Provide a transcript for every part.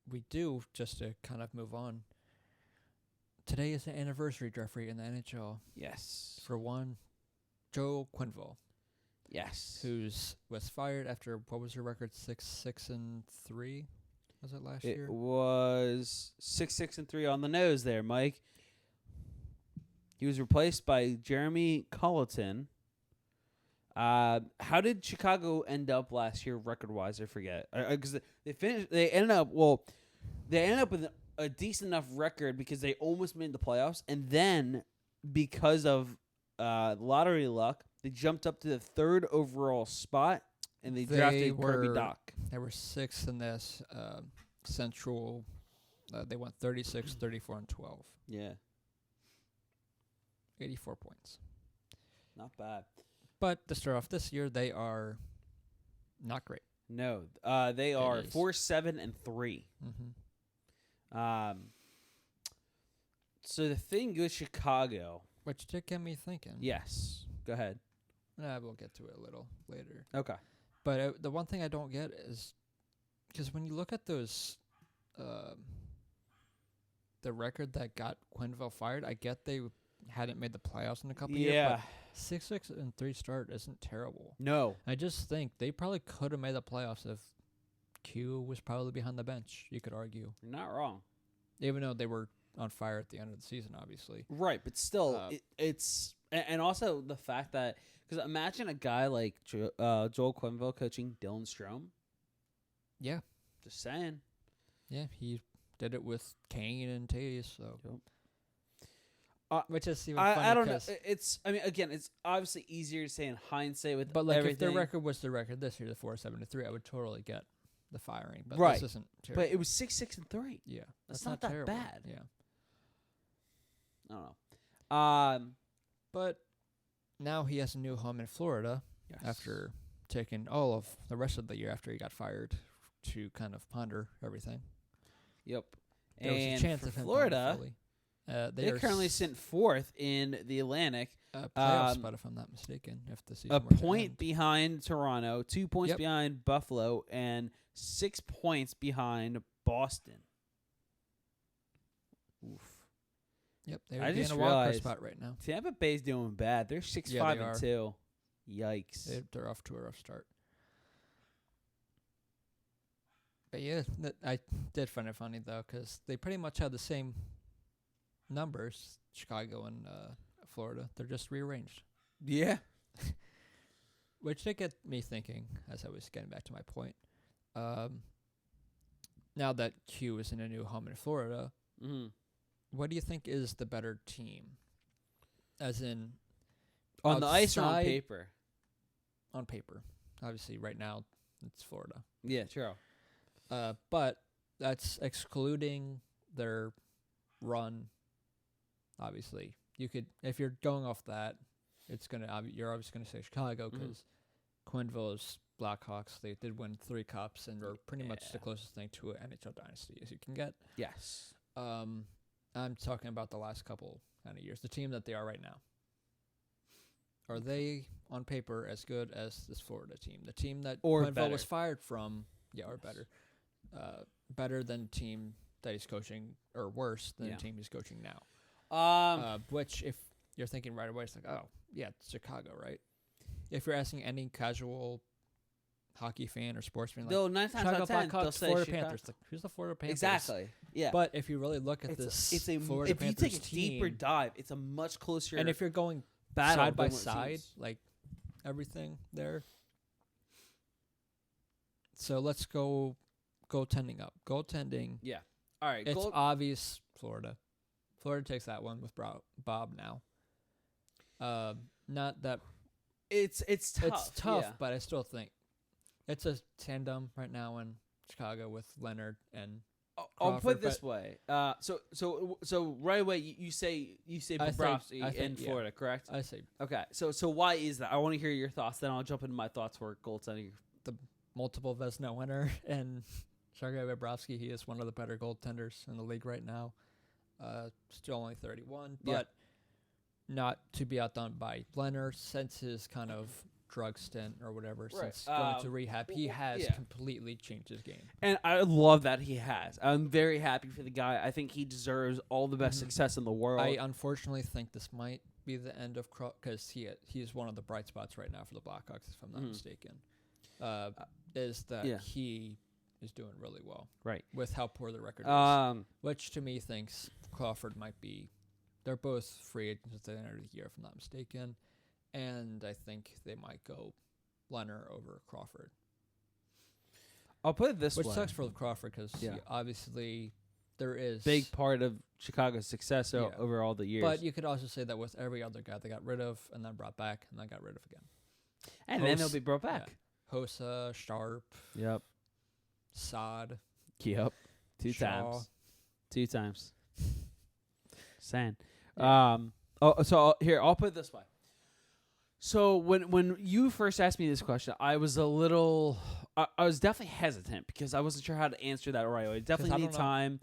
we do, just to kind of move on, today is the anniversary, Jeffrey, in the NHL. Yes. For one, Joe Quenneville. Yes. Was fired after, what was her record, 6-6-3? Was it last year? It was 6-6-3 on the nose there, Mike. He was replaced by Jeremy Colleton. How did Chicago end up last year record-wise? I forget. Because they ended up with a decent enough record because they almost made the playoffs, and then because of lottery luck, they jumped up to the 3rd overall spot, and they drafted Kirby Dach. They were 6th in this Central. They went 36, 34, and 12. Yeah. 84 points. Not bad. But to start off this year, they are not great. No. They are 4-7-3. Mm-hmm. So the thing with Chicago. Which did get me thinking. Yes. Go ahead. We'll get to it a little later. Okay. But the one thing I don't get is, because when you look at those, the record that got Quenneville fired, I get they hadn't made the playoffs in a couple years. Yeah. 6-6-3 start isn't terrible. No. I just think they probably could have made the playoffs if Q was probably behind the bench, you could argue. You're not wrong. Even though they were on fire at the end of the season, obviously. Right, but still, it's... And also the fact that... Because imagine a guy like Joel Quenneville coaching Dylan Strome. Yeah. Just saying. Yeah, he did it with Kane and Tays, so... Yep. Which is even funny. I don't know. Again, it's obviously easier to say in hindsight with but like everything. If their record was the record this year, the 4-7-3, I would totally get the firing. But right. This isn't terrible. But it was 6-6-3. Yeah. That's not that terrible. bad. Yeah. I don't know. But now he has a new home in Florida after taking all of the rest of the year after he got fired to kind of ponder everything. Yep. There was a chance of him Florida. They currently sit 4th in the Atlantic. Playoff spot, if I'm not mistaken. If the season a were to point end. behind Toronto, 2 points behind Buffalo, and 6 points behind Boston. Oof. Yep, they're in a wildcard spot right now. Tampa Bay's doing bad. They're 6-5-2. Yikes. They're off to a rough start. But yeah, I did find it funny though, because they pretty much had the same numbers, Chicago and Florida. They're just rearranged. Yeah. Which did get me thinking, as I was getting back to my point. Now that Q is in a new home in Florida, what do you think is the better team? As in... On the ice or on paper? On paper. Obviously, right now, it's Florida. Yeah, true. But that's excluding their run. Obviously, you could, if you're going off that, you're obviously gonna say Chicago because Quennevilles Blackhawks, they did win 3 cups and are pretty much the closest thing to an NHL dynasty as you can get. Yes. I'm talking about the last couple kind of years, the team that they are right now. Are they on paper as good as this Florida team? The team that Quenneville was fired from, or better. Better than the team that he's coaching, or worse than the team he's coaching now. Which, if you're thinking right away, it's like, oh, yeah, it's Chicago, right? If you're asking any casual hockey fan or sports fan, like, 9 times out of 10, they'll say Florida Panthers. Like, who's the Florida Panthers? Exactly. Yeah. But if you really look at Florida if you Panthers take a team, deeper dive, it's a much closer. And if you're going side by side, like everything there. So let's go goaltending up. Goaltending. Yeah. All right. It's obvious Florida. Florida takes that one with Bob now. Not that it's tough. It's tough, but I still think it's a tandem right now in Chicago with Leonard and Crawford. I'll put it this way. So right away you say Bobrovsky in Florida, correct? I say. Okay. So why is that? I want to hear your thoughts. Then I'll jump into my thoughts for goaltending. The multiple Vezina winner and Sergei Bobrovsky, he is one of the better goaltenders in the league right now. Still only 31, but not to be outdone by Leonard since his kind of drug stint or whatever since going to rehab. He has completely changed his game. And I love that he has. I'm very happy for the guy. I think he deserves all the best success in the world. I unfortunately think this might be the end of because he's one of the bright spots right now for the Blackhawks, if I'm not mistaken. Is that he is doing really well, right? With how poor the record is, which to me thinks Crawford might be. They're both free agents at the end of the year, if I'm not mistaken, and I think they might go Leonard over Crawford. I'll put it this way, which sucks for Crawford because obviously there is big part of Chicago's success over all the years. But you could also say that with every other guy they got rid of and then brought back and then got rid of again, and then they'll be brought back. Hossa, Sharp. Yep. Sod. Yep. Two Shaw. times. Saying. So here, I'll put it this way. So when you first asked me this question, I was a little, I was definitely hesitant because I wasn't sure how to answer that right away. Definitely need time.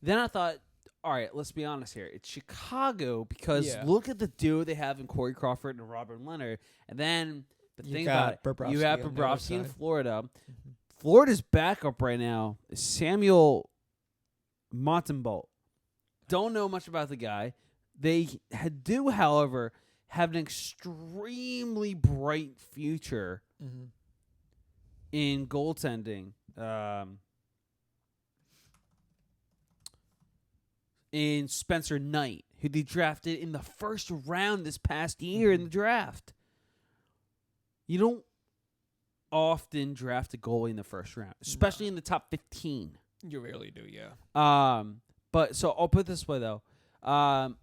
Then I thought, all right, let's be honest here. It's Chicago because look at the duo they have in Corey Crawford and Robert Leonard, and then. The thing about it, you have Bobrovsky in Florida. Mm-hmm. Florida's backup right now is Samuel Montembeault. Don't know much about the guy. They do, however, have an extremely bright future in goaltending. In Spencer Knight, who they drafted in the first round this past year in the draft. You don't often draft a goalie in the first round, especially in the top 15. You rarely do, yeah. But so I'll put it this way though. For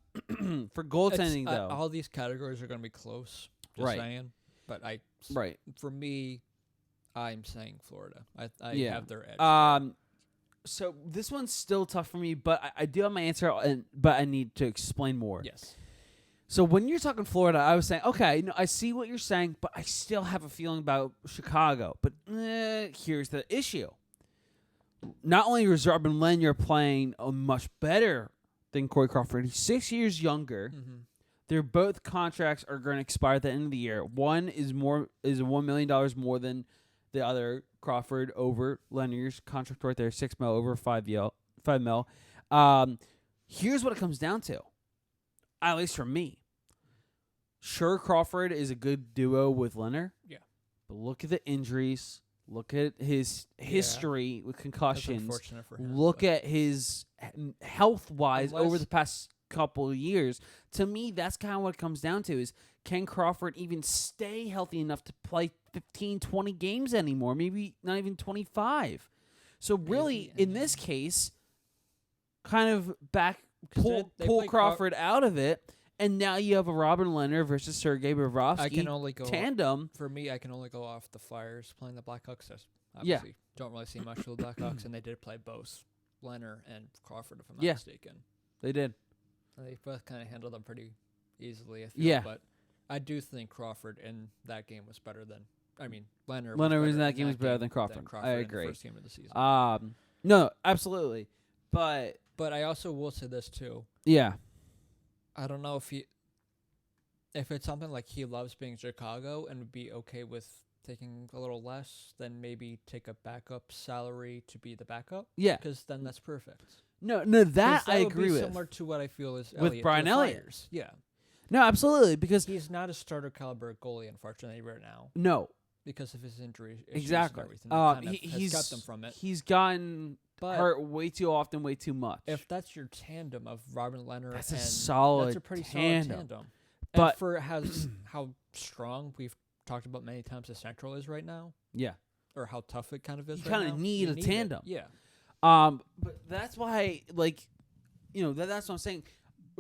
goaltending though, all these categories are going to be close. Just saying. But for me, I'm saying Florida. I have their edge. So this one's still tough for me, but I do have my answer, but I need to explain more. Yes. So when you're talking Florida, I was saying, okay, I see what you're saying, but I still have a feeling about Chicago. But here's the issue. Not only is Robin Lehner playing much better than Corey Crawford, he's 6 years younger. Mm-hmm. Their both contracts are going to expire at the end of the year. One is $1 million more than the other. Crawford over Lehner's contract right there, $6 million over $5 million. Here's what it comes down to, at least for me. Sure, Crawford is a good duo with Leonard. Yeah. But look at the injuries. Look at his history with concussions. That's unfortunate for him. Look at his health-wise over the past couple of years. To me, that's kind of what it comes down to is, can Crawford even stay healthy enough to play 15, 20 games anymore? Maybe not even 25. So really, in this case, kind of pull Crawford out of it. And now you have a Robin Lehner versus Sergei Bobrovsky tandem. For me, I can only go off the Flyers playing the Blackhawks. Obviously, don't really see much of the Blackhawks, and they did play both Lehner and Crawford, if I'm not mistaken. They did. And they both kind of handled them pretty easily, I feel. But I do think Crawford in that game was better than. I mean, Lehner was in that game was better than Crawford. I agree. In the first game of the season. No, absolutely. But I also will say this too. Yeah. I don't know if it's something like he loves being Chicago and would be okay with taking a little less, then maybe take a backup salary to be the backup. Yeah. Because then that's perfect. No, that I agree with. Similar to what I feel is with Brian Elliott. Yeah. No, absolutely, because he's not a starter caliber goalie, unfortunately, right now. No. Because of his injury issues exactly. and everything. He's kept them from it. He's gotten hurt way too often, way too much. If that's your tandem of Robin Lehner, that's a pretty solid tandem. But and for how strong we've talked about many times the Central is right now. Yeah. Or how tough it kind of is. You kind of need a tandem. Yeah. But that's why, that's what I'm saying.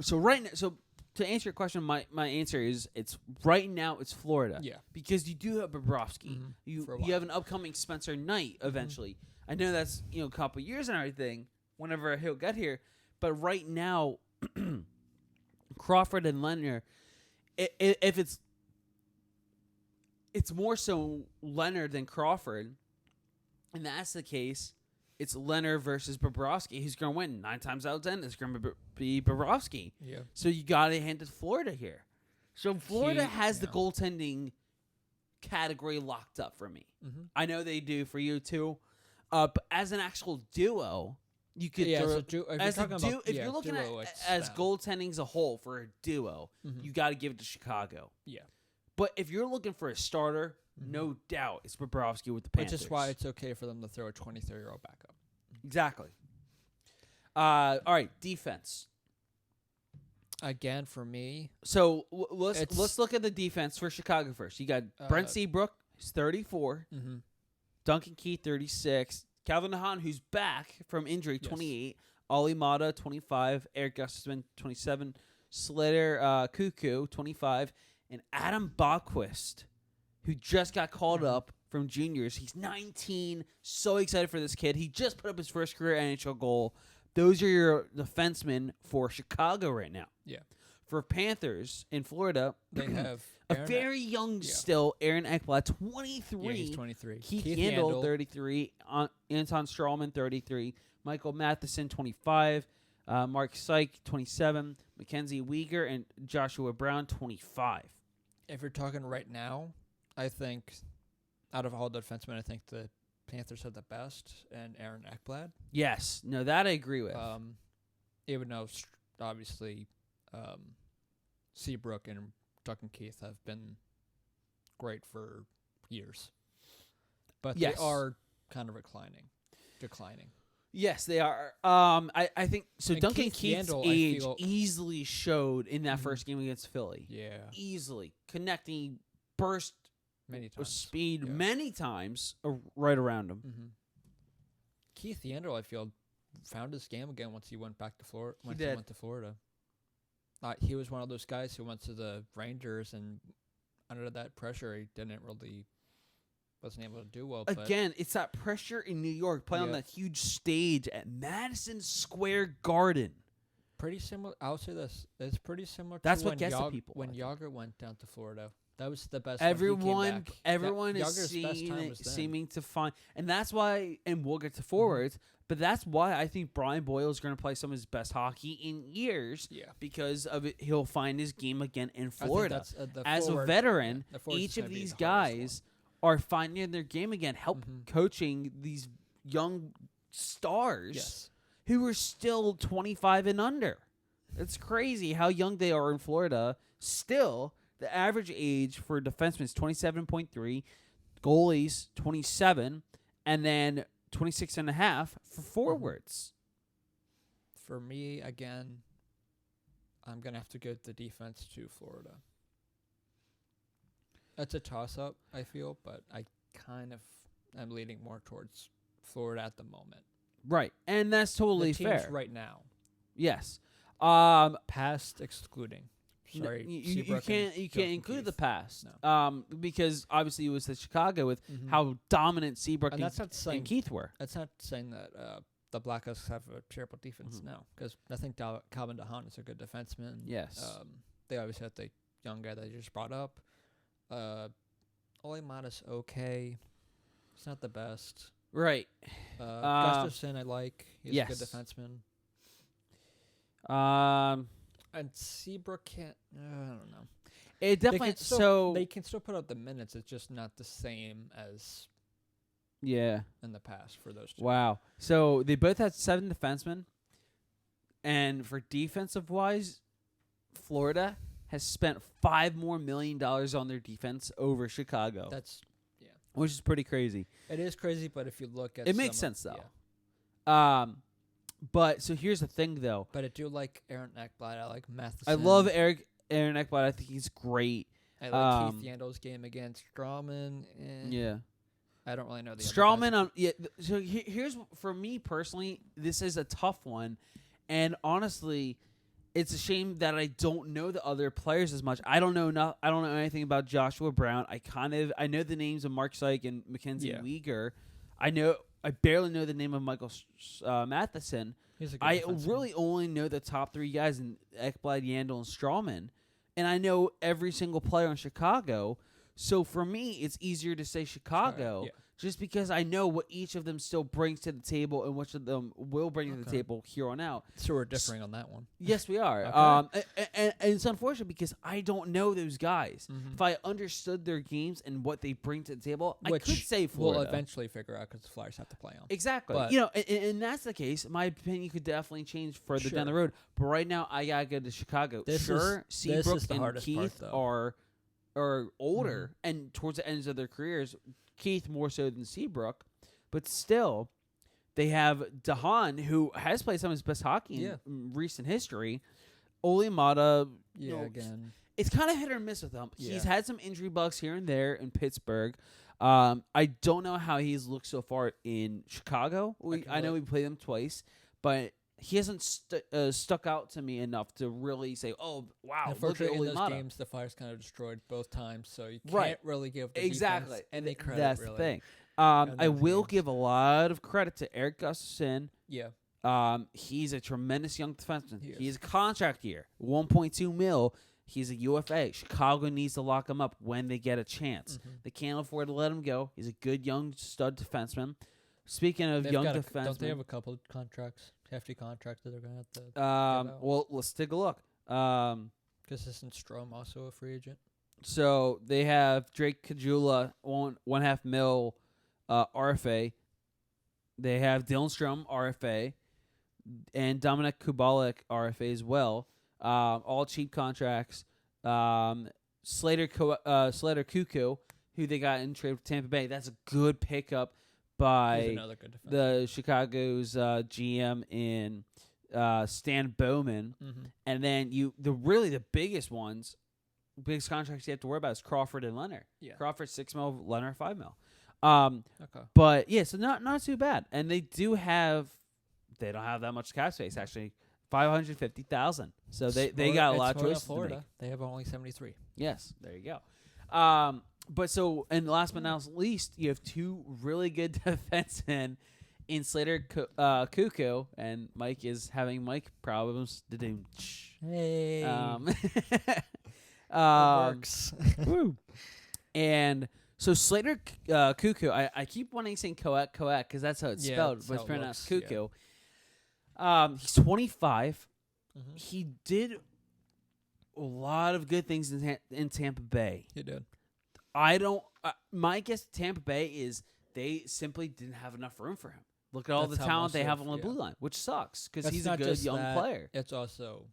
So right now, to answer your question, my answer is it's right now it's Florida. Yeah. Because you do have Bobrovsky. Mm-hmm. You have an upcoming Spencer Knight eventually. Mm-hmm. I know that's a couple years and everything whenever he'll get here, but right now Crawford and Lehner, if it's more so Leonard than Crawford, and that's the case, it's Leonard versus Bobrovsky. Who's going to win? 9 times out of 10, it's going to be Bobrovsky. Yeah. So you got to hand it to Florida here. So Florida has the goaltending category locked up for me. Mm-hmm. I know they do for you too. But as an actual duo, you could Yeah, throw, if you're looking at goaltending as a whole for a duo, you got to give it to Chicago. Yeah. But if you're looking for a starter, no doubt it's Bobrovsky with the Panthers. Which is why it's okay for them to throw a 23-year-old backup. Exactly. All right, defense. Again, for me, so let's look at the defense for Chicago first. You got Brent Seabrook, who's 34. Mm-hmm. Duncan Keith, 36. Calvin DeHaan, who's back from injury, 28. Ollie Mata, 25. Eric Gustafsson, 27. Slater Cuckoo, 25. And Adam Bachquist, who just got called up from juniors. He's 19. So excited for this kid. He just put up his first career NHL goal. Those are your defensemen for Chicago right now. Yeah. For Panthers in Florida, they have a very young still Aaron Ekblad, 23. Yeah, he's 23. Keith Yandel, 33. Anton Strawman, 33. Michael Matheson, 25. Mark Syke, 27. Mackenzie Weegar and Joshua Brown, 25. If you're talking right now, I think out of all the defensemen, I think the Panthers have the best, and Aaron Ekblad. Yes. No, that I agree with. Even though, obviously, Seabrook and Duncan Keith have been great for years. But they are kind of declining. Yes, they are. I think so. And Duncan Keith Keith's Yandel, age easily showed in that first game against Philly. Yeah. Easily. Connecting, burst many times. with speed many times right around him. Mm-hmm. Keith Yandel, I feel, found his game again once he went back to Florida. He went to Florida. He was one of those guys who went to the Rangers, and under that pressure, he wasn't able to do well. Again, it's that pressure in New York, playing on that huge stage at Madison Square Garden. Pretty similar. I'll say this: it's pretty similar. That's to what gets the people. When Yager went down to Florida, that was the best. Everyone is seeming to find, and that's why. And we'll get to forwards, but that's why I think Brian Boyle is going to play some of his best hockey in years. Yeah, because of it, he'll find his game again in Florida. As forward, a veteran, yeah, each of these guys are finding their game again, coaching these young stars who are still 25 and under. It's crazy how young they are in Florida. Still, the average age for defensemen is 27.3, goalies 27, and then 26.5 for forwards. For me, again, I'm going to have to go the defense to Florida. That's a toss-up, I feel, but I kind of am leaning more towards Florida at the moment. Right, and that's totally fair. Right now. Yes. Past excluding. Sorry, you can't include the past. No. Because obviously it was the Chicago with how dominant Seabrook and Keith were. That's not saying that the Blackhawks have a terrible defense now, because I think Calvin DeHaan is a good defenseman. Yes. They obviously have the young guy that you just brought up. Ollie Mata's okay. It's not the best. Right. Gustafsson, I like. He's a good defenseman. And Seabrook can't. I don't know. It definitely they can still put up the minutes. It's just not the same as in the past for those two. Wow. So they both had 7 defensemen, and for defensive wise, Florida has spent $5 more million on their defense over Chicago. That's which is pretty crazy. It is crazy, but if you look at it makes sense though. Yeah. But so here's the thing though. But I do like Aaron Ekblad. I like Matheson. I love Aaron Ekblad. I think he's great. I like Keith Yandel's game against Strawman. Yeah. I don't really know the Strawman. So here's for me personally, this is a tough one, and honestly, it's a shame that I don't know the other players as much. I don't know anything about Joshua Brown. I know the names of Mark Syke and Mackenzie Weegar. I barely know the name of Michael Matheson. I really only know the top 3 guys in Ekblad, Yandel, and Strawman. And I know every single player in Chicago. So for me, it's easier to say Chicago just because I know what each of them still brings to the table and which of them will bring to the table here on out. So we're differing on that one. Yes, we are. And it's unfortunate because I don't know those guys. Mm-hmm. If I understood their games and what they bring to the table, I could say Florida. We'll eventually figure out because the Flyers have to play them. Exactly. But, and that's the case. My opinion could definitely change further down the road. But right now, I got to go to Chicago. Seabrook and Keith are older and towards the ends of their careers. Keith more so than Seabrook, but still, they have Dahan, who has played some of his best hockey in recent history. Ole Mata, again, it's kind of hit or miss with him. Yeah. He's had some injury bugs here and there in Pittsburgh. I don't know how he's looked so far in Chicago. I know we played him twice, but he hasn't stuck out to me enough to really say, "Oh, wow!" Look at in those Mata. games, the Flyers kind of destroyed both times, so you can't really give the defense any credit. That's really. the thing. I will give a lot of credit to Eric Gustafsson. Yeah. He's a tremendous young defenseman. He's a contract year, $1.2 million. He's a UFA. Chicago needs to lock him up when they get a chance. Mm-hmm. They can't afford to let him go. He's a good young stud defenseman. Speaking of young defensemen, don't they have a couple of contracts? Hefty contract that they're going to have to give out? Well, let's take a look. Because isn't Strome also a free agent? So they have Drake Caggiula, $1.5 million RFA. They have Dylan Strome, RFA, and Dominic Kubalik, RFA as well. All cheap contracts. Slater Kuku, who they got in trade with Tampa Bay. That's a good pickup by the Chicago's GM in Stan Bowman. Mm-hmm. And then the biggest contracts you have to worry about is Crawford and Leonard. Yeah. Crawford $6 million, Leonard $5 million. But so not too bad. And they don't have that much cap space actually. $550,000. So they got a lot of choices. Florida, they have only 73. Yes, there you go. And last but not least, you have two really good defensemen in Slater Kuku, and Mike is having mic problems. Hey. Works. Woo. And so Slater Kuku, I keep wanting to say Coac because that's how it's spelled, but it's pronounced Kuku. Yeah. He's 25. Mm-hmm. He did a lot of good things in Tampa Bay. He did. My guess to Tampa Bay is they simply didn't have enough room for him. Look at all the talent they have on the blue line, which sucks because he's a good young player. It's also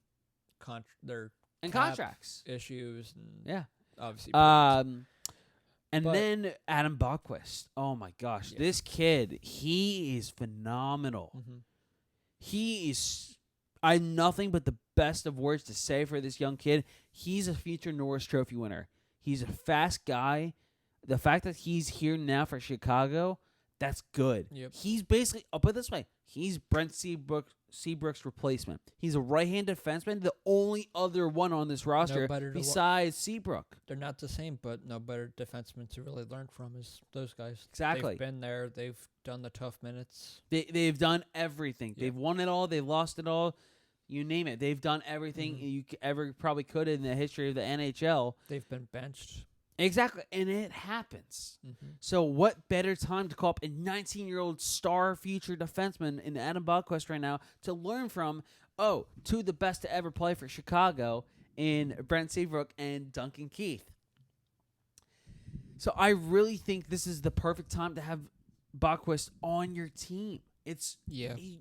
their contracts issues. And obviously. Then Adam Bachquist. Oh my gosh, this kid, he is phenomenal. Mm-hmm. He is. I have nothing but the best of words to say for this young kid. He's a future Norris Trophy winner. He's a fast guy. The fact that he's here now for Chicago, that's good. Yep. He's basically, I'll put it this way, he's Brent Seabrook's replacement. He's a right-handed defenseman, the only other one on this roster besides Seabrook. They're not the same, but no better defenseman to really learn from is those guys. Exactly. They've been there. They've done the tough minutes. They've done everything. Yep. They've won it all. They've lost it all. You name it. They've done everything you ever probably could in the history of the NHL. They've been benched. Exactly, and it happens. Mm-hmm. So what better time to call up a 19-year-old star future defenseman in Adam Bachquist right now to learn from, two of the best to ever play for Chicago in Brent Seabrook and Duncan Keith. So I really think this is the perfect time to have Bachquist on your team. It's a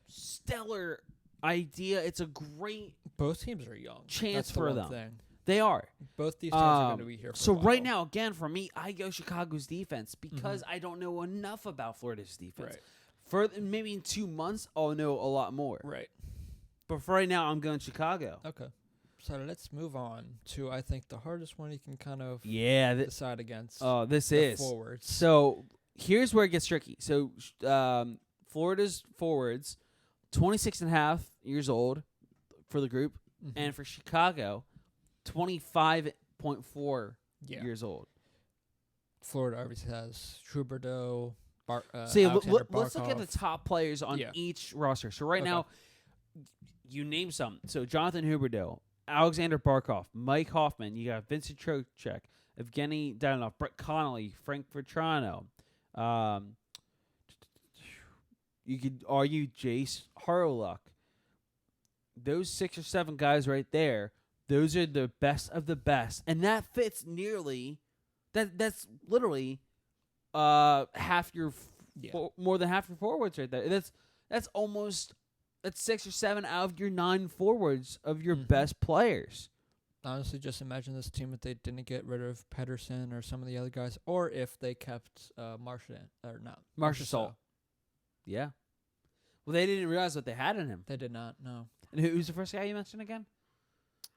stellar idea. It's a great both teams are young. Chance for them. They are. Both these teams are going to be here for a while. Right now, again, for me, I go Chicago's defense because I don't know enough about Florida's defense. Right. Maybe in 2 months, I'll know a lot more. Right. But for right now, I'm going Chicago. Okay. So let's move on to, I think, the hardest one you can kind of decide against. Oh, this is. Forwards. So here's where it gets tricky. So Florida's forwards, 26.5 years old for the group. Mm-hmm. And for Chicago, 25.4 years old. Florida obviously has Huberdeau, let's look at the top players on each roster. So now, you name some. So Jonathan Huberdeau, Alexander Barkov, Mike Hoffman, you got Vincent Trocheck, Evgeny Dadonov, Brett Connolly, Frank Vetrano. You could argue Jace Harlock. Those 6 or 7 guys right there, those are the best of the best. And that fits nearly, that's literally half your, more than half your forwards right there. That's 6 or 7 out of your 9 forwards of your best players. Honestly, just imagine this team if they didn't get rid of Pedersen or some of the other guys, or if they kept Marchessault. Yeah. Well, they didn't realize what they had in him. They did not, no. And who's the first guy you mentioned again?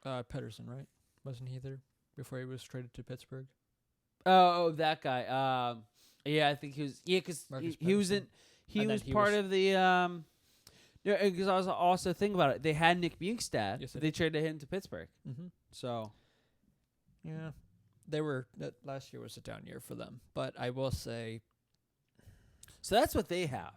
Pedersen, right? Wasn't he there before he was traded to Pittsburgh? Oh, that guy. Yeah, I think he was. Yeah, because he was in. He was part of the. Yeah, because I was also thinking about it. They had Nick Bjugstad. Yes, they traded him to Pittsburgh. Mm-hmm. So. Yeah, last year was a down year for them, but I will say. So that's what they have.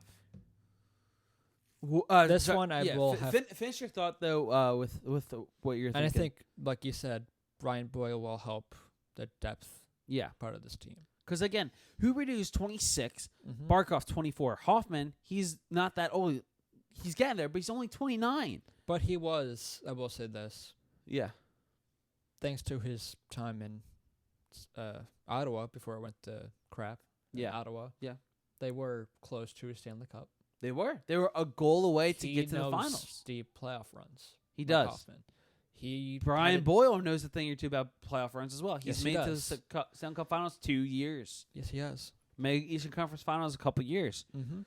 Will have. Finish your thought though. With what you're thinking. And I think, like you said, Brian Boyle will help the depth. Yeah, part of this team. Because again, Huberdeau's 26, Barkov 24, Hoffman, he's not that old. He's getting there, but he's only 29. But he was. I will say this. Yeah. Thanks to his time in Ottawa before it went to crap. Yeah. Ottawa. Yeah. They were close to a Stanley Cup. They were. They were a goal away to get to the finals. Deep playoff runs. He does. Hoffman. Brian Boyle knows a thing or two about playoff runs as well. He's yes, made to the Stanley Cup Finals 2 years. Yes, he has. Made Eastern Conference Finals a couple years. Mm-hmm.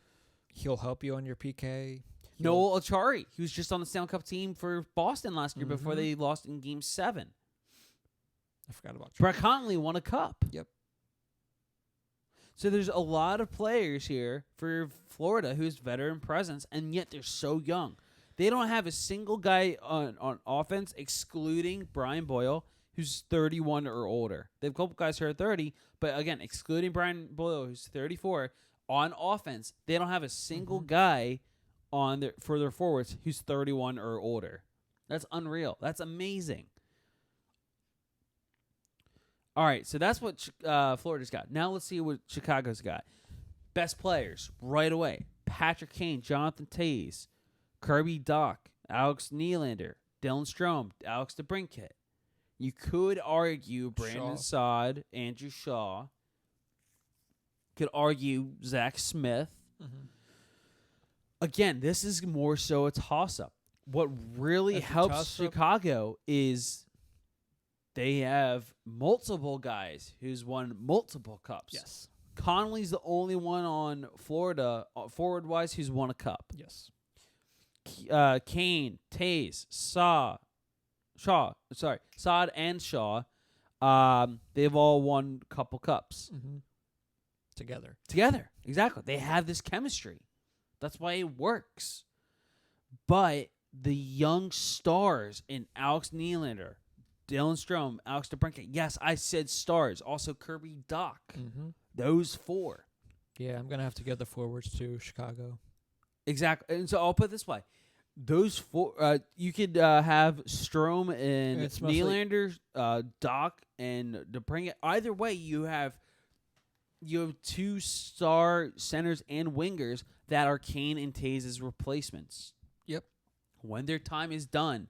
He'll help you on your PK. Noel Acciari, he was just on the Stanley Cup team for Boston last year before they lost in Game 7. I forgot about Brett Connolly won a cup. Yep. So there's a lot of players here for Florida who's veteran presence, and yet they're so young. They don't have a single guy on offense, excluding Brian Boyle, who's 31 or older. They have a couple guys who are 30, but again, excluding Brian Boyle, who's 34, on offense, they don't have a single guy for their forwards who's 31 or older. That's unreal. That's amazing. All right, so that's what Florida's got. Now let's see what Chicago's got. Best players right away: Patrick Kane, Jonathan Toews, Kirby Dach, Alex Nylander, Dylan Strome, Alex DeBrincat. You could argue Brandon Saad, Andrew Shaw. Could argue Zach Smith. Mm-hmm. Again, this is more so a toss-up. What really helps Chicago is they have multiple guys who's won multiple cups. Yes. Connolly's the only one on Florida, forward-wise, who's won a cup. Yes. Kane, Toews, Saad and Shaw, they've all won a couple cups. Mm-hmm. Together, exactly. They have this chemistry. That's why it works. But the young stars in Alex Nylander, Dylan Strome, Alex DeBrincat. Yes, I said stars. Also Kirby Dach. Mm-hmm. Those 4. Yeah, I'm going to have to give the forwards to Chicago. Exactly. And so I'll put it this way. Those 4, you could have Strome and Nylander, Dach, and DeBrincat. Either way, you have 2 star centers and wingers that are Kane and Toews' replacements. Yep. When their time is done,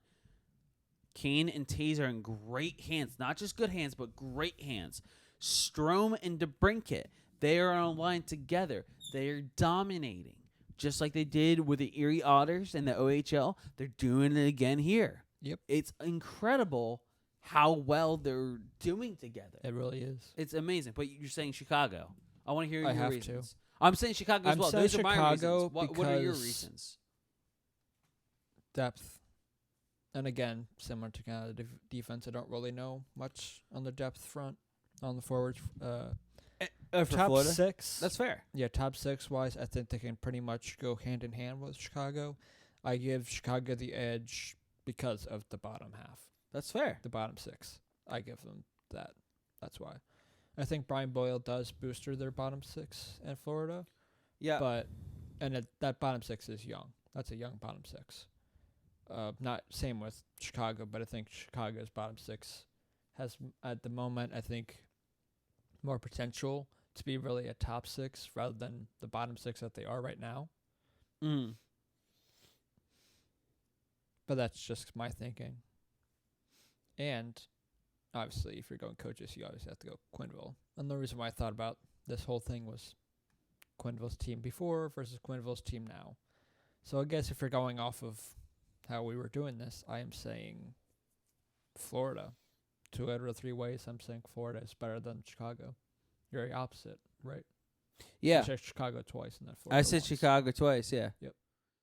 Kane and Toews are in great hands. Not just good hands, but great hands. Strome and DeBrincat, they are on a line together. They are dominating. Just like they did with the Erie Otters and the OHL, they're doing it again here. Yep. It's incredible how well they're doing together. It really is. It's amazing. But you're saying Chicago. I want to hear your reasons. To. I'm saying Chicago as well. Those are my reasons. What are your reasons? Depth. And again, similar to Canada defense, I don't really know much on the depth front, on the forwards. For top Florida? 6. That's fair. Yeah, top 6 wise, I think they can pretty much go hand in hand with Chicago. I give Chicago the edge because of the bottom half. That's fair. The bottom 6. I give them that. That's why. I think Brian Boyle does booster their bottom 6 in Florida. Yeah. But that bottom 6 is young. That's a young bottom 6. Not same with Chicago, but I think Chicago's bottom 6 has, at the moment, I think more potential to be really a top 6 rather than the bottom 6 that they are right now. Mm. But that's just my thinking. And obviously, if you're going coaches, you always have to go Quenneville. And the reason why I thought about this whole thing was Quenneville's team before versus Quenneville's team now. So I guess if you're going off of how we were doing this, I am saying Florida. 2 out of 3 ways, I'm saying Florida is better than Chicago. Very opposite, right? Yeah. You said Chicago twice and then Florida I said once. Chicago twice, yeah. Yep.